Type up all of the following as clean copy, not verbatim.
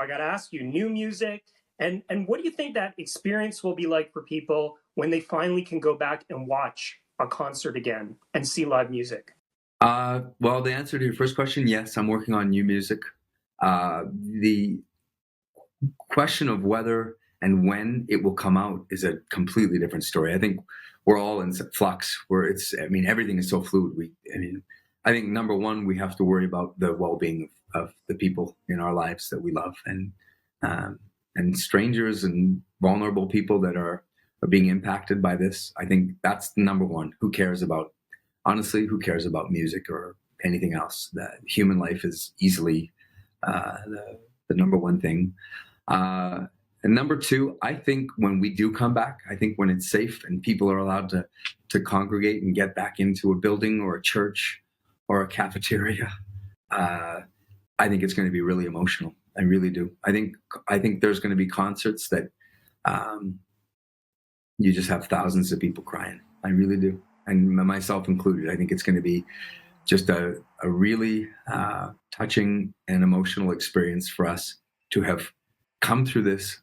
I got to ask you, new music, and what do you think that experience will be like for people when they finally can go back and watch a concert again and see live music? Well, the answer to your first question, yes, I'm working on new music. The question of whether and when it will come out is a completely different story. I think we're all in flux. Everything is so fluid. I think number one, we have to worry about the well-being of the people in our lives that we love, um, and strangers and vulnerable people that are being impacted by this. I think that's number one. Who cares about, honestly, who cares about music or anything else? That human life is easily the number one thing. And number two, I think when we do come back, I think when it's safe and people are allowed to congregate and get back into a building or a church or a cafeteria, I think it's going to be really emotional. I really do. I think there's going to be concerts that you just have thousands of people crying. I really do, and myself included. I think it's going to be just a really touching and emotional experience for us to have come through this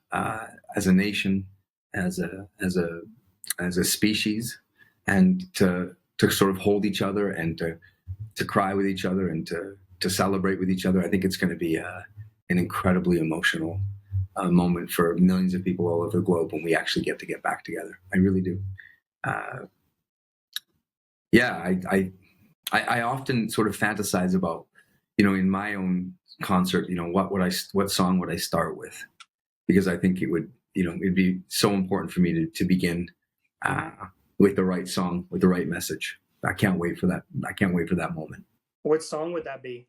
as a nation, as a species, and to sort of hold each other and to cry with each other and to celebrate with each other. I think it's going to be an incredibly emotional moment for millions of people all over the globe when we actually get back together. I really do. Yeah, I often sort of fantasize about, in my own concert, what song would I start with? Because I think it'd be so important for me to begin with the right song, with the right message. I can't wait for that. I can't wait for that moment. What song would that be?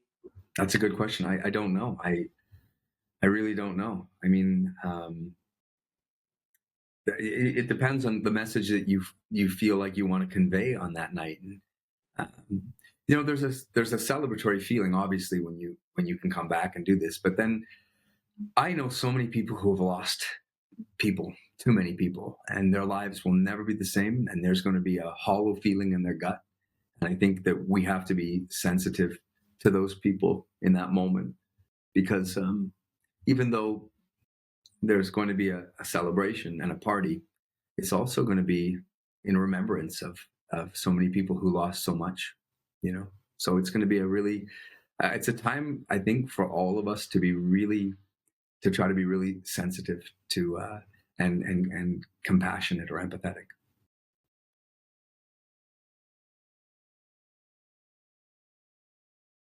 That's a good question. I don't know. I really don't know. It depends on the message that you feel like you want to convey on that night. And, there's a celebratory feeling, obviously, when you can come back and do this. But then I know so many people who have lost people, too many people, and their lives will never be the same. And there's going to be a hollow feeling in their gut. And I think that we have to be sensitive to those people in that moment, because even though there's going to be a celebration and a party, it's also going to be in remembrance of so many people who lost so much, So it's going to be it's a time, I think, for all of us to try to be really sensitive to and compassionate or empathetic.